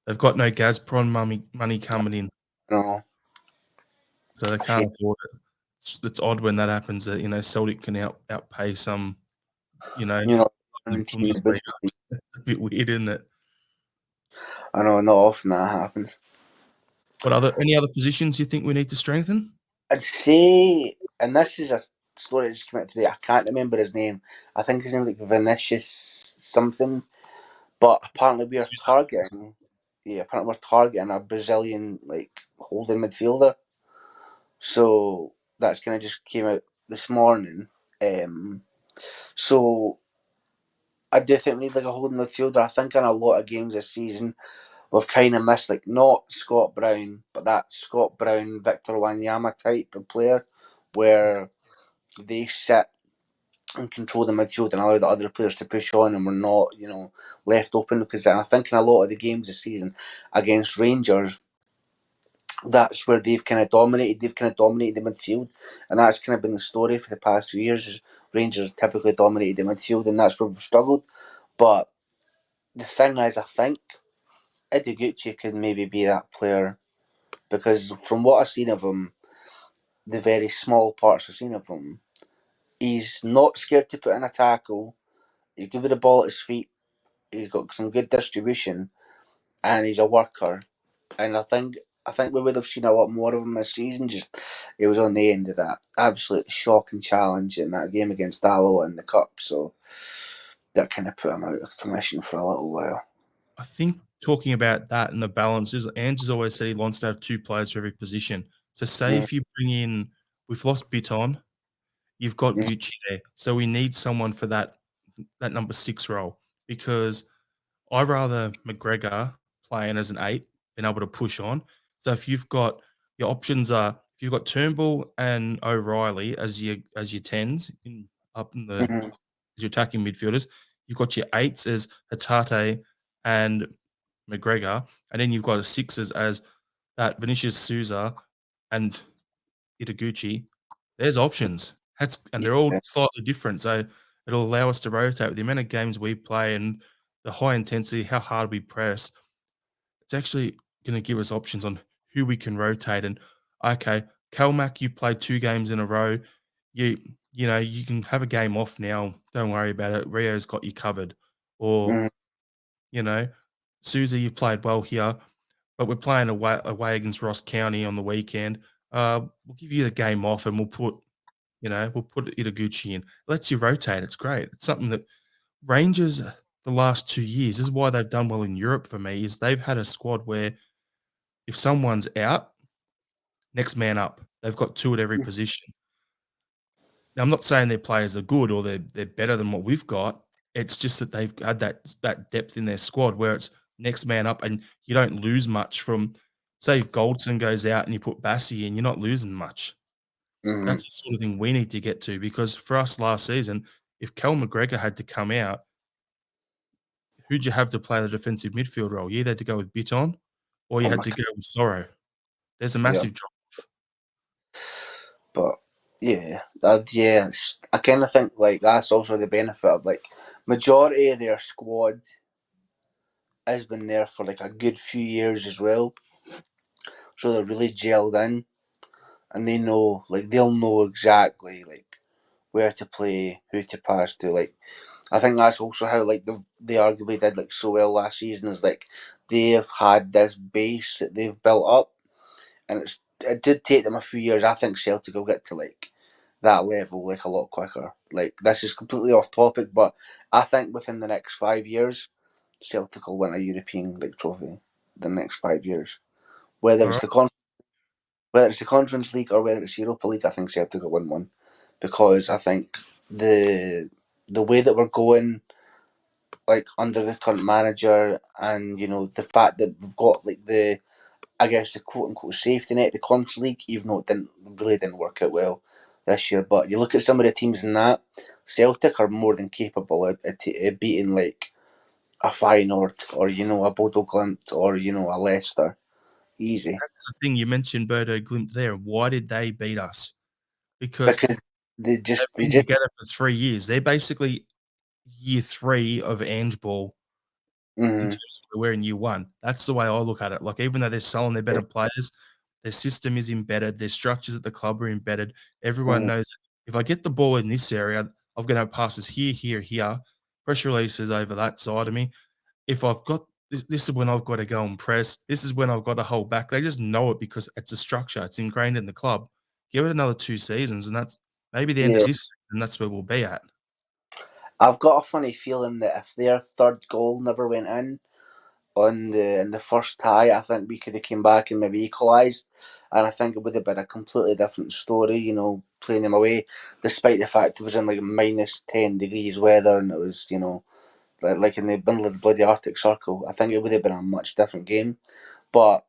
they've got no Gazprom money coming in, you know, so they can't afford it. It's odd when that happens that, Celtic can outpay some, you know, you know, in the running team in the Bundesliga. Bundesliga. It's a bit weird, isn't it? I know, not often that happens. Any other positions you think we need to strengthen? I'd say, and this is a story that just came out today. I can't remember his name. I think his name's like Vinicius something. But apparently we are targeting. Yeah, apparently we're targeting a Brazilian like holding midfielder. So that's kind of just came out this morning. Um, so I do think we need like a holding midfielder. I think in a lot of games this season we've kind of missed like not Scott Brown, but that Scott Brown, Victor Wanyama type of player, where they sit and control the midfield and allow the other players to push on, and we're not, left open. Because I think in a lot of the games this season against Rangers, that's where they've kind of dominated. They've kind of dominated the midfield, and that's kind of been the story for the past 2 years. Is Rangers typically dominated the midfield, and that's where we've struggled. But the thing is, I think Ideguchi could maybe be that player, because from what I've seen of him, the very small parts I've seen of him, he's not scared to put in a tackle. He's good with the ball at his feet. He's got some good distribution, and he's a worker. And I think we would have seen a lot more of him this season. Just it was on the end of that absolute shocking challenge in that game against Dallow in the cup. So that kind of put him out of commission for a little while. I think talking about that and the balances, Ange has always said he wants to have 2 players for every position. So say Mm, if you bring in we've lost Biton, you've got mm, Gucci there. So we need someone for that number 6 role, because I rather McGregor playing as an 8, being able to push on. So if you've got your options are if you've got Turnbull and O'Reilly as your 10s up in the mm, as your attacking midfielders, you've got your 8s as Hatate and McGregor, and then you've got a 6s as that Vinicius Souza and Itaguchi. There's options. They're all yeah. slightly different, so it'll allow us to rotate with the amount of games we play and the high intensity, how hard we press. It's actually gonna give us options on who we can rotate and, okay, Kelmac, you played 2 games in a row. You you can have a game off now. Don't worry about it. Rio's got you covered. Or, Mm, you know, Susie, you've played well here, but we're playing away against Ross County on the weekend. We'll give you the game off and we'll put Itaguchi in. Lets you rotate. It's great. It's something that Rangers the last 2 years, this is why they've done well in Europe for me, is they've had a squad where if someone's out, next man up. They've got 2 at every position. Now, I'm not saying their players are good or they're better than what we've got. It's just that they've had that depth in their squad where it's next man up, and you don't lose much from, say, if Goldson goes out and you put Bassey in, you're not losing much. mm, That's the sort of thing we need to get to, because for us last season, if Cal McGregor had to come out, who'd you have to play the defensive midfield role? You either had to go with Biton or you oh had my, to go with Sorrow. There's a yeah, massive drop. but yeah, I kind of think like that's also the benefit of like majority of their squad has been there for like a good few years as well, so they're really gelled in, and they'll know exactly like where to play, who to pass to. Like I think that's also how like they arguably did like so well last season, is like they've had this base that they've built up, and it did take them a few years. I think Celtic will get to like that level like a lot quicker. Like this is completely off topic, but I think within the next 5 years, Celtic will win a European League trophy. The next 5 years, whether it's Alright. the Conference League or whether it's Europa League, I think Celtic will win one, because I think the way that we're going, like under the current manager, and the fact that we've got like the, I guess, the quote unquote safety net, the Conference League, even though it didn't work out well this year. But you look at some of the teams in that, Celtic are more than capable of beating like a Feyenoord, or a Bodo Glimt, or a Leicester, easy. That's the thing, you mentioned Bodo Glimt there. Why did they beat us? Because Because They've they been just together for 3 years. They're basically year 3 of Ange Ball in mm, terms of we're in year 1. That's the way I look at it. Like, even though they're selling their better players, their system is embedded, their structures at the club are embedded. Everyone mm, knows that if I get the ball in this area, I'm gonna have passes here, here, here, pressure releases over that side of me. If I've got this is when I've got to go and press. This is when I've got to hold back. They just know it because it's a structure. It's ingrained in the club. Give it another 2 seasons, and that's maybe the end of yeah. this season, that's where we'll be at. I've got a funny feeling that if their third goal never went in the first tie, I think we could have came back and maybe equalised, and I think it would have been a completely different story. Playing them away, despite the fact it was in like -10 degrees weather and it was like in the middle of the bloody Arctic Circle. I think it would have been a much different game, but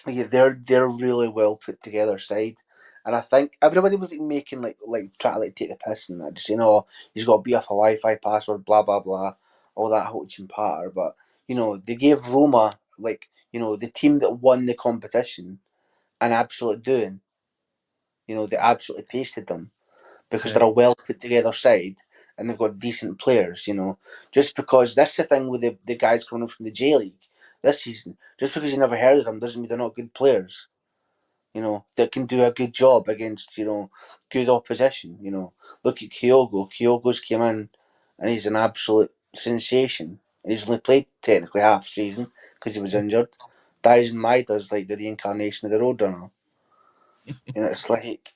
yeah, they're really well put together side, and I think everybody was like making like trying to like take the piss and that, just he's got to be off a Wi-Fi password, blah blah blah, all that whole patter. But they gave Roma the team that won the competition an absolute doing. They absolutely pasted them because Yeah, they're a well put together side and they've got decent players. Just because that's the thing with the guys coming from the J League this season. Just because you never heard of them doesn't mean they're not good players. That can do a good job against, good opposition. Look at Kyogo. Kyogo's came in and he's an absolute sensation. And he's only played technically half season because he was injured. Daisen Maida's like the reincarnation of the Roadrunner. It's like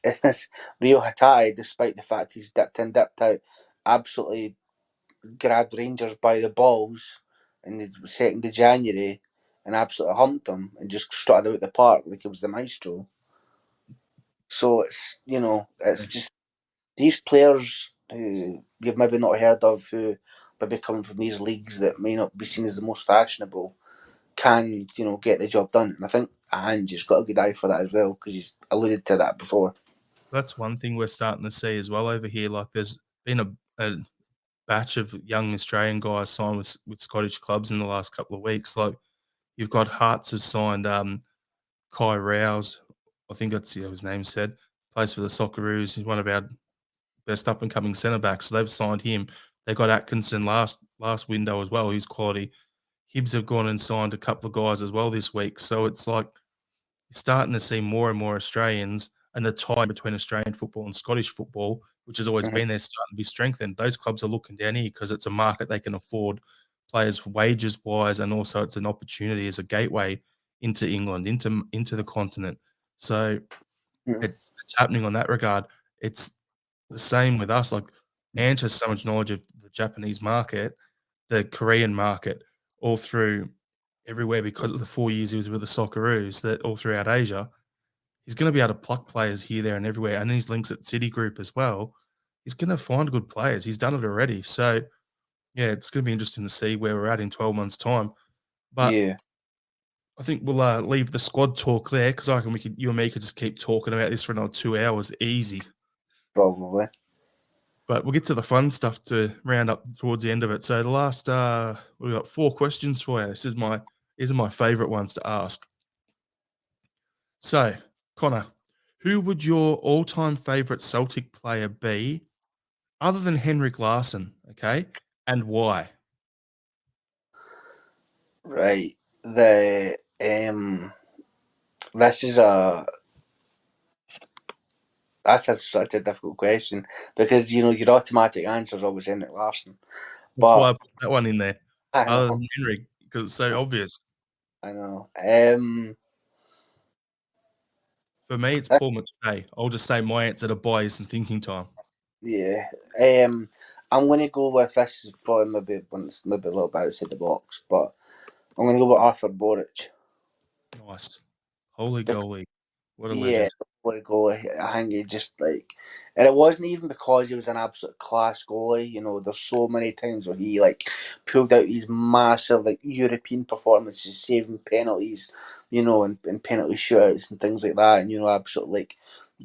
Rio Hatai, despite the fact he's dipped in, dipped out, absolutely grabbed Rangers by the balls in the 2nd of January and absolutely humped them and just strutted out the park like it was the maestro. So it's yeah. just these players who you've maybe not heard of, who maybe coming from these leagues that may not be seen as the most fashionable, can get the job done. And I think Ange's got a good eye for that as well because he's alluded to that before. That's one thing we're starting to see as well over here. Like, there's been a batch of young Australian guys signed with Scottish clubs in the last couple of weeks. Like, you've got Hearts have signed Kai Rouse. I think that's his name said. Plays for the Socceroos. He's one of our best up and coming centre backs. So they've signed him. They got Atkinson last window as well. He's quality. Hibs have gone and signed a couple of guys as well this week. So it's like you're starting to see more and more Australians, and the tie between Australian football and Scottish football, which has always Hmm. been there, starting to be strengthened. Those clubs are looking down here because it's a market they can afford players wages wise, and also it's an opportunity as a gateway into England, into the continent. So Hmm. it's happening on that regard. It's the same with us. Like, Ange has so much knowledge of the Japanese market, the Korean market, all through everywhere because of the 4 years he was with the Socceroos, that all throughout Asia, he's going to be able to pluck players here, there, and everywhere. And his links at City Group as well. He's going to find good players. He's done it already. So yeah, it's going to be interesting to see where we're at in 12 months' time. But Yeah, I think we'll leave the squad talk there because I reckon you and me could just keep talking about this for another 2 hours easy. probably. But we'll get to the fun stuff to round up towards the end of it. So the last, we've got 4 questions for you. These are my favourite ones to ask. So, Connor, who would your all-time favourite Celtic player be, other than Henrik Larsson? Okay, and why? Right. The this is a that's such a difficult question because your automatic answer is always Henrik Larsson. That's why But I put that one in there, I other know, than Henrik, because it's so obvious. I know. For me, it's Paul McStay. I'll just say my answer to buy you some thinking time. Yeah. I'm gonna go with this is probably maybe a little bit outside the box, but I'm gonna go with Arthur Boric. Nice. Holy Bec- goalie. What a yeah, legend. what a goalie. I think he just and it wasn't even because he was an absolute class goalie. There's so many times where he pulled out these massive European performances, saving penalties, and penalty shootouts and things like that, and absolutely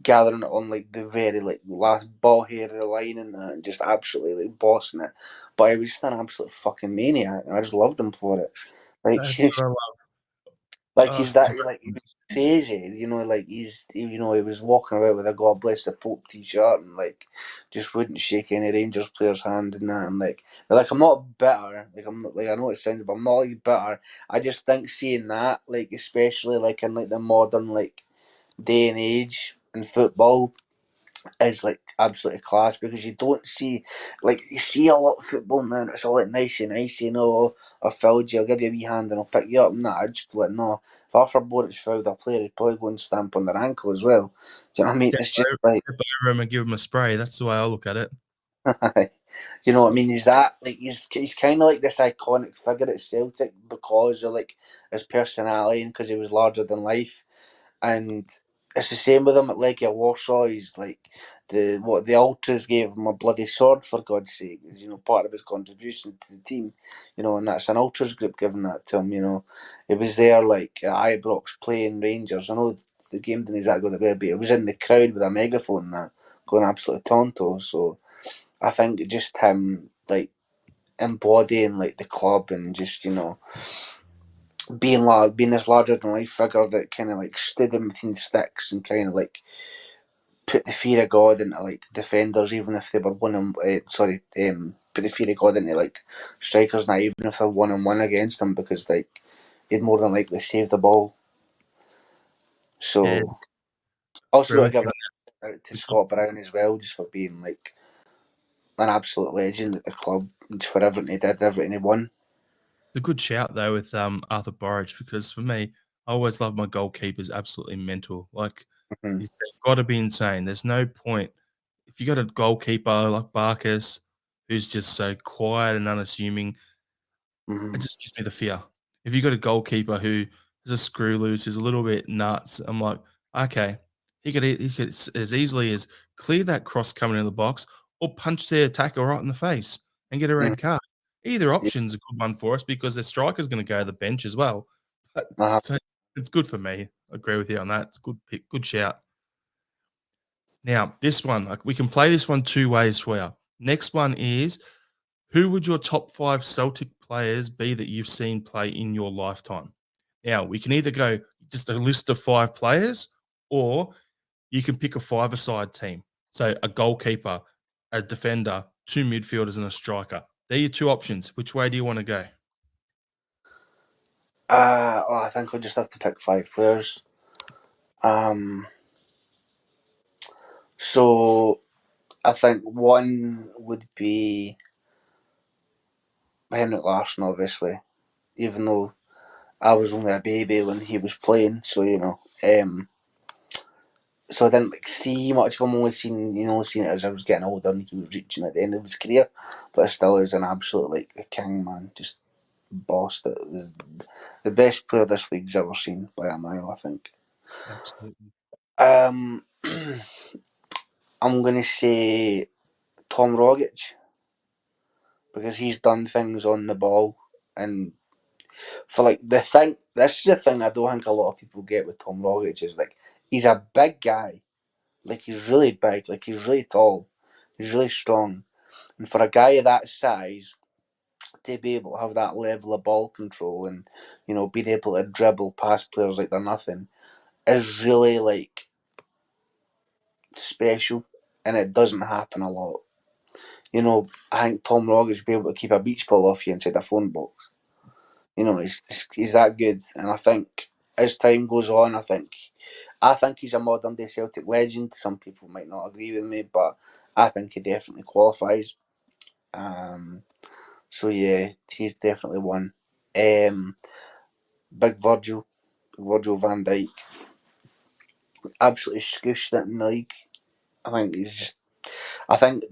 gathering it on the very last ball hair of the line and that, and just absolutely bossing it. But he was just an absolute fucking maniac, and I just loved him for it. Like That's what I love. like Oh, he's that so like good. crazy. Like he was walking about with a God Bless the Pope t-shirt and like just wouldn't shake any Rangers player's hand and that. And like I'm not bitter. Like I'm not, like I know it sounds, but I'm not like bitter. I just think seeing that, like especially like in like the modern like day and age in football, is like absolutely class because you don't see, like you see a lot of football now and it's all like nice, I've fouled you, I'll give you a wee hand and I'll pick you up. Nah, I'd just be like, no, if Arthur Boric fouled a player, he'd probably go and stamp on their ankle as well. Do you know what I mean? It's just like, Step over him and give him a spray. That's the way I look at it. you know what I mean? He's that, like, he's kind of like this iconic figure at Celtic because of like his personality and because he was larger than life. And it's the same with him at Legia Warsaw. He's like the ultras gave him a bloody sword for God's sake. Part of his contribution to the team. And that's an ultras group giving that to him. He was there like at Ibrox playing Rangers. I know the game didn't exactly go the way, but he was in the crowd with a megaphone and that, going absolutely tonto. So I think just him like embodying like the club and just being this larger than life figure that kind of like stood in between sticks and kind of like put the fear of God into like defenders, even if they were put the fear of God into like strikers, not even if they're 1-on-1 against them, because like he'd more than likely save the ball. Yeah, So also agree got to with give you. it out to Scott Brown as well, just for being like an absolute legend at the club, just for everything he did, everything he won. It's a good shout though with Arthur Borich because for me, I always love my goalkeepers absolutely mental. Like Mm-hmm. they've got to be insane. There's no point if you got a goalkeeper like Barkas who's just so quiet and unassuming. It Mm-hmm. just gives me the fear. If you got a goalkeeper who is a screw loose, is a little bit nuts, I'm like, okay, he could as easily as clear that cross coming in the box or punch their attacker right in the face and get a red card. Either Yeah. option's a good one for us because their striker's going to go to the bench as well. But, Uh-huh. so it's good for me. I agree with you on that. It's a good pick, good shout. Now, this one, like we can play this one two ways for you. Next one is who would your top 5 Celtic players be that you've seen play in your lifetime? Now, we can either go just a list of 5 players, or you can pick a five-a-side team. So a goalkeeper, a defender, 2 midfielders, and a striker. They're your 2 options. Which way do you want to go? I think I'll just have to pick 5 players. Um, so I think one would be Henrik Larsson, obviously, even though I was only a baby when he was playing, so I didn't like see much of him. Only seen it as I was getting older and he was reaching at the end of his career. But still, is an absolute like a king, man. Just boss. That was the best player this league's ever seen by a mile, I think. Absolutely. Um, I'm gonna say Tom Rogic because he's done things on the ball and for like this is the thing I don't think a lot of people get with Tom Rogic is like he's a big guy. Like he's really big, like he's really tall, he's really strong. And for a guy of that size to be able to have that level of ball control and, being able to dribble past players like they're nothing is really like special and it doesn't happen a lot. I think Tom Rogic would be able to keep a beach ball off you inside a phone box. He's that good, and I think as time goes on, I think he's a modern day Celtic legend. Some people might not agree with me, but I think he definitely qualifies. So yeah, he's definitely one. Big Virgil van Dijk, absolutely scooshed it in the league. I think he's just. I think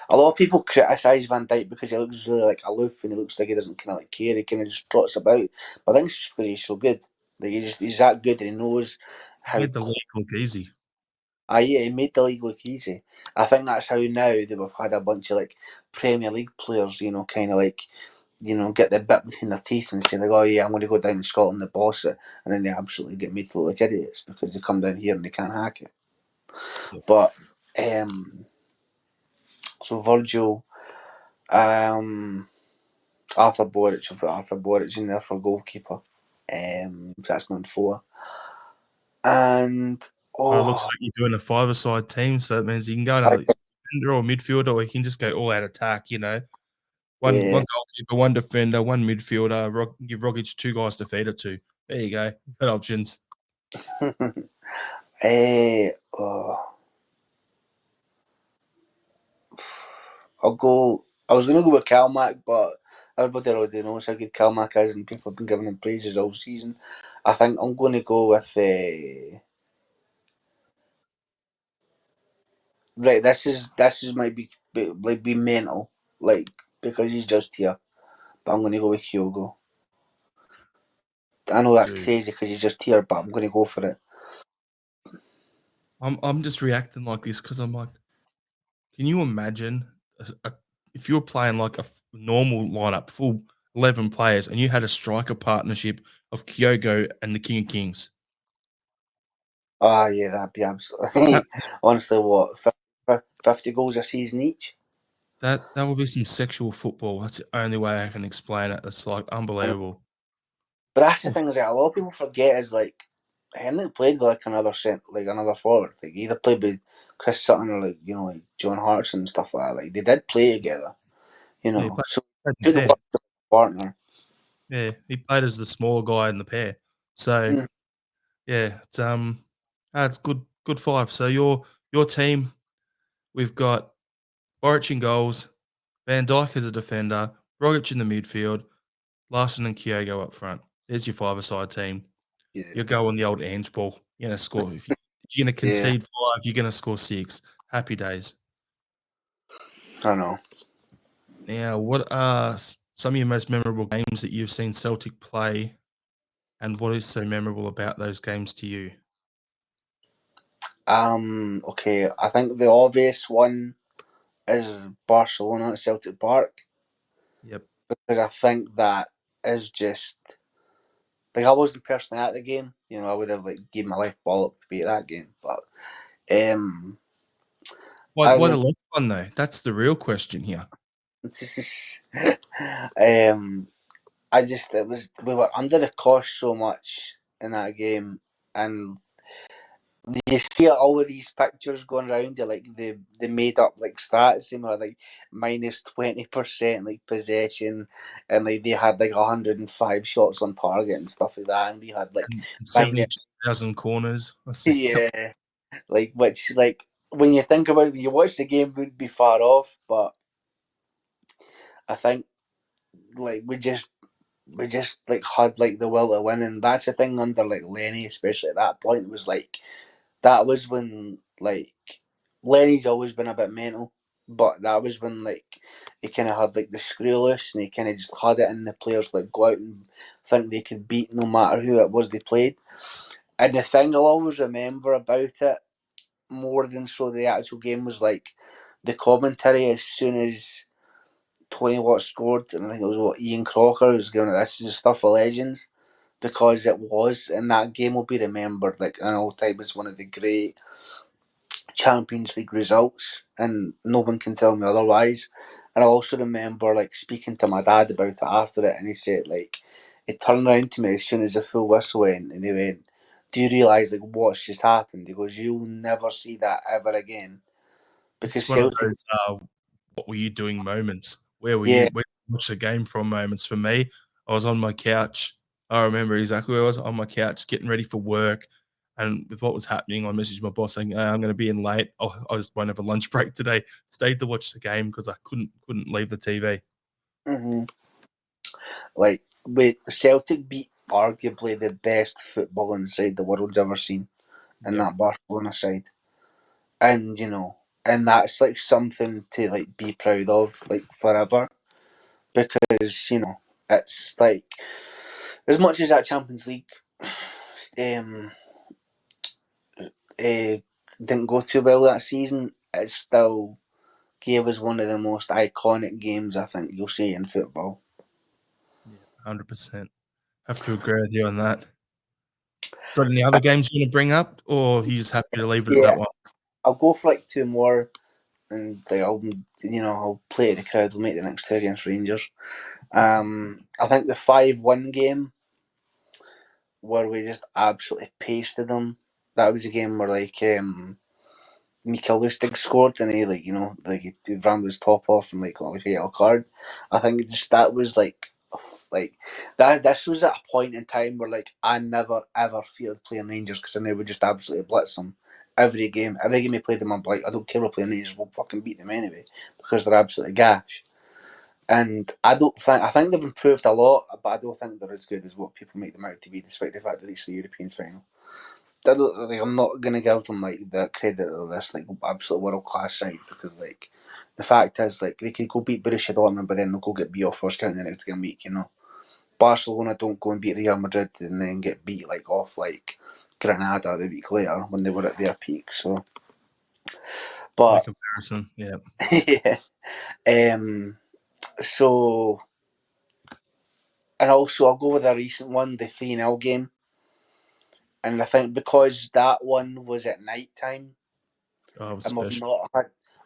a lot of people criticise Van Dijk because he looks really like aloof and he looks like he doesn't kind of like care. He kind of just trots about. But I think it's just because he's so good. Like he's that good and he knows how. Made the league look easy. Yeah, he made the league look easy. I think that's how now that we've had a bunch of like Premier League players, kind of like, get the bit between their teeth and say like, oh yeah, I'm going to go down to Scotland and boss it, and then they absolutely get made to look like idiots because they come down here and they can't hack it. Yeah. But so Virgil, um, Arthur Boric, I've got Arthur Boric in there for goalkeeper. So that's going 4. And It looks like you're doing a five-a-side team, so that means you can go another defender or midfielder, or you can just go all out attack. One yeah. goalkeeper, one defender, one midfielder. Give Rogic two guys to feed it to. There you go. Good options. Eh, oh, I'll go. I was going to go with Calmac, but everybody already knows how good Calmac is, and people have been giving him praises all season. I think I'm going to go with. Right, this is might be mental, like because he's just here. But I'm going to go with Kyogo. I know that's Dude, crazy because he's just here, but I'm going to go for it. I'm just reacting like this because I'm like, can you imagine if you were playing like a normal lineup, full 11 players, and you had a striker partnership of Kyogo and the King of Kings? Ah, yeah, that'd be That absolutely. Honestly, what 50 goals a season each? that would be some sexual football. That's the only way I can explain it. It's like unbelievable. But that's the Oof. thing is that a lot of people forget is like Henry played with like another forward. Like he either played with Chris Sutton or like John Hartson and stuff like that. Like they did play together, Yeah, he so played in the good pair. work with a partner. Yeah, he played as the smaller guy in the pair. So Mm, yeah, it's good five. So your team, we've got Boric in goals, Van Dijk as a defender, Rogic in the midfield, Larson and Kyogo up front. There's your five-a-side team. yeah, You're going the old Ange ball. You're gonna score you're gonna yeah, concede five, you're gonna score six. Happy days. I know. Now, what are some of your most memorable games that you've seen Celtic play, and what is so memorable about those games to you? Okay, I think the obvious one is Barcelona at Celtic Park Yep. because I think that is just like I wasn't personally at the game. I would have like given my life bollock to be at that game, but um, I Why the was left one though? That's the real question here. um, I just it was we were under the cosh so much in that game, and you see all of these pictures going around. Like they made up like stats. They were like minus 20% like possession, and like they had like 105 shots on target and stuff like that. And we had like And minus 72,000 corners. Let's see. yeah, like which like when you think about it, when you watch the game, wouldn't be far off. But I think like we just like had like the will to win, and that's the thing under like Lenny, especially at that point, was like that was when like Lenny's always been a bit mental, but that was when like he kind of had like the screw loose, and he kind of just had it in the players like go out and think they could beat no matter who it was they played. And the thing I'll always remember about it more than so the actual game was like the commentary as soon as Tony Watt scored, and I think it was what Ian Crocker was going. This is the stuff of legends because it was, and that game will be remembered like an all time as one of the great Champions League results, and no one can tell me otherwise. And I also remember like speaking to my dad about it after it, and he said like he turned around to me as soon as the full whistle went, and he went, "Do you realise like what's just happened?" He goes, "You'll never see that ever again because It's one of Celtic." those, what were you doing moments. Where were Yeah. you? Where did you watch the game from moments? For me, I was on my couch. I remember exactly where I was on my couch getting ready for work. And with what was happening, I messaged my boss saying, I'm going to be in late. Oh, I just won't have a lunch break today. Stayed to watch the game because I couldn't leave the TV. hmm Like with Celtic beat arguably the best footballing side the world's ever seen in Yep. that Barcelona side, and and that's like something to like be proud of like forever because it's like as much as that Champions League um didn't go too well that season, it still gave us one of the most iconic games I think you'll see in football. Yeah, 100%. Have to agree with you on that. Got any other games you want to bring up, or you just happy to leave it at Yeah, that one? I'll go for like two more, and like I'll play to the crowd. We'll make the next two against Rangers. I think the 5-1 game where we just absolutely pasted them. That was a game where like Mikael Lustig scored and he ran his top off and like got like a yellow card. I think just that was like that. This was at a point in time where like I never ever feared playing Rangers because I knew we just absolutely blitz them every game. Every game we played them, I'm like, I don't care we're playing Rangers, we'll fucking beat them anyway because they're absolutely gash. And I think they've improved a lot, but I don't think they're as good as what people make them out to be, despite the fact that it's the European final. I'm not gonna give them like the credit of this like absolute world class side because like the fact is like they could go beat Borussia Dortmund, but then they'll go get beat off first count the next game week. Barcelona don't go and beat Real Madrid and then get beat like off like Granada the week later when they were at their peak. So, No but comparison. Yeah. yeah, so and also I'll go with a recent one, the 3-0 game, and I think because that one was at night time. Oh, it was And special.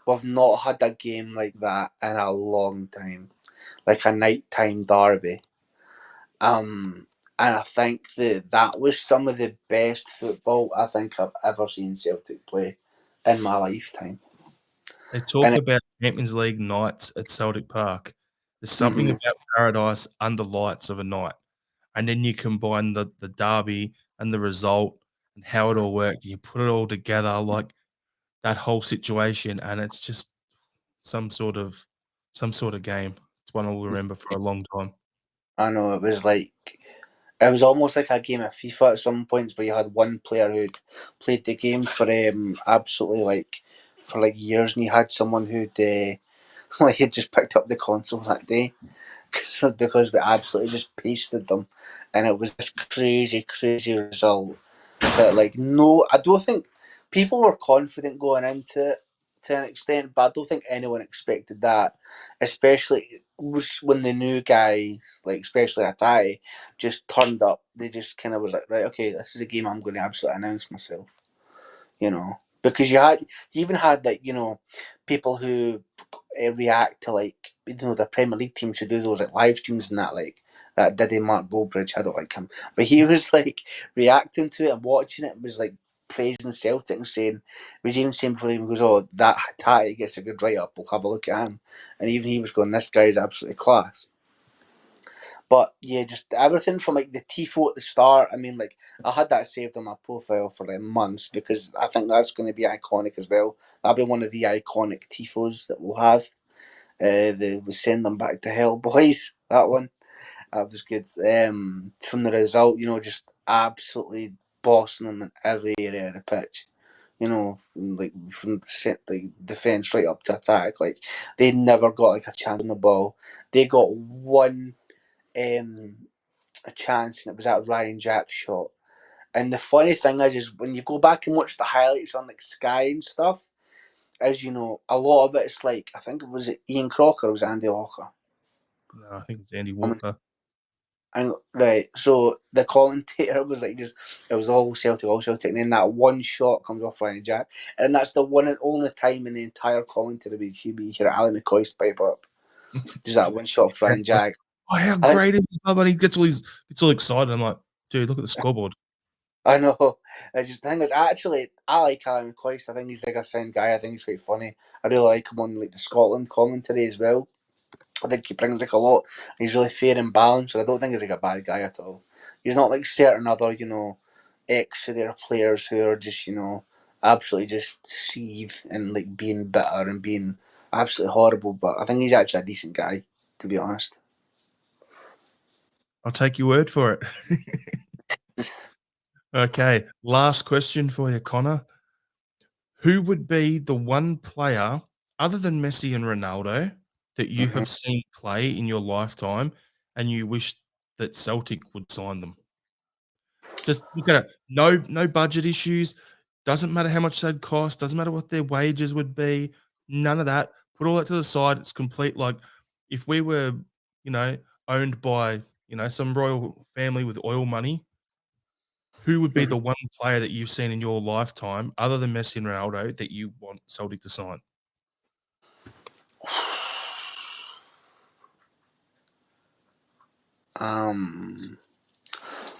we've not had a game like that in a long time, like a nighttime derby. And I think that was some of the best football I think I've ever seen Celtic play in my lifetime. They talk And about Champions League nights at Celtic Park. There's something mhm, about paradise under lights of a night, and then you combine the derby and the result and how it all worked. You put it all together, like that whole situation, and it's just some sort of some sort of game. It's one I'll remember for a long time. I know it was almost like a game of FIFA at some points where you had one player who'd played the game for absolutely like for like years, and you had someone who'd like had just picked up the console that day because we absolutely just pasted them, and it was this crazy, crazy result that like no, I don't think people were confident going into it to an extent, but I don't think anyone expected that, especially when the new guys, like especially Atai, just turned up. They just kind of was like, right, okay, this is a game I'm going to absolutely announce myself, because you even had like people who react to like the Premier League team should do those like live streams and that like that Diddy Mark Goldbridge. I don't like him, but he was like reacting to it and watching it was like praising Celtic and saying, was even saying before he goes, oh, that Tati gets a good write up, we'll have a look at him, and even he was going, this guy's absolutely class. But yeah, just everything from like the tifo at the start. I mean, like I had that saved on my profile for like months because I think that's going to be iconic as well. That'll be one of the iconic tifos that we'll have. They will send them back to hell, boys. That one that was good. From the result, just absolutely bossing them in every area of the pitch. Like from the defense right up to attack. Like they never got like a chance on the ball. They got one um, a chance, and it was that Ryan Jack shot. And the funny thing is when you go back and watch the highlights on like Sky and stuff, as you know, a lot of it's like I think it was Ian Crocker, or was it Andy Walker? No, I think it's Andy I mean, Walker. and right, so the commentator was like just it was all Celtic, and then that one shot comes off Ryan Jack, and that's the one and only time in the entire commentary we hear Ali McCoy's pipe up. Just that one shot of Ryan Jack. Oh, how I think great is this? And he gets all excited. I'm like, dude, look at the scoreboard. I know. It's just the thing is, actually, I like Alan McCoy. I think he's like a sound guy. I think he's quite funny. I really like him on like the Scotland commentary as well. I think he brings like a lot. He's really fair and balanced. And I don't think he's like a bad guy at all. He's not like certain other ex their players who are just absolutely just seethe and like being bitter and being absolutely horrible. But I think he's actually a decent guy, to be honest. I'll take your word for it. Okay, last question for you, Connor. Who would be the one player other than Messi and Ronaldo that you Mhm. have seen play in your lifetime and you wish that Celtic would sign them? Just look at it. No budget issues. Doesn't matter how much they'd cost. Doesn't matter what their wages would be. None of that. Put all that to the side. It's complete. Like if we were, you know, owned by some royal family with oil money, who would be the one player that you've seen in your lifetime, other than Messi and Ronaldo, that you want Celtic to sign? um,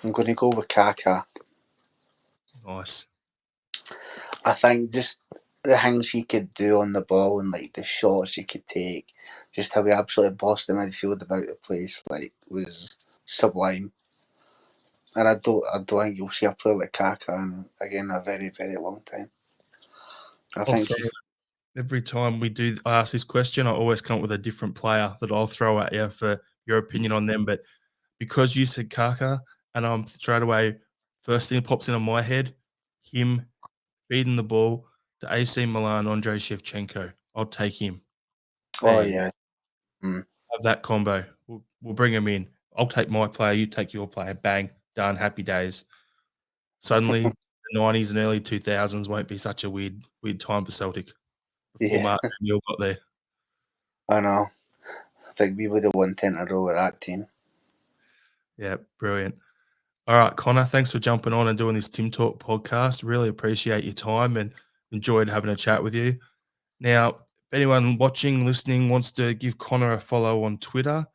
I'm going to go with Kaka. Nice. I think just the things he could do on the ball and like the shots he could take, just how he absolutely bossed the midfield about the place, like was sublime. And I don't think you'll see a player like Kaka in again a very very long time. I I'll think throw he. every time I ask this question, I always come up with a different player that I'll throw at you for your opinion on them. But because you said Kaka, and I'm straight away, first thing that pops into my head, him feeding the ball to AC Milan, Andrei Shevchenko. I'll take him. Oh Bam. yeah. Mm. Have that combo. We'll bring him in. I'll take my player, you take your player. Bang, done. Happy days. Suddenly, the 90s and early 2000s won't be such a weird time for Celtic before Yeah, Mark O'Neill got there. I know. I think we would have won 10 in a row with that team. Yeah, brilliant. All right, Connor, thanks for jumping on and doing this Tim Talk podcast. Really appreciate your time and enjoyed having a chat with you. Now, if anyone watching, listening wants to give Connor a follow on Twitter,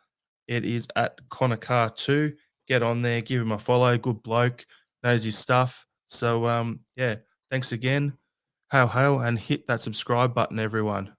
it is at Conor Carr 2. Get on there, give him a follow. Good bloke, knows his stuff. So, yeah, thanks again. Hail, hail, and hit that subscribe button, everyone.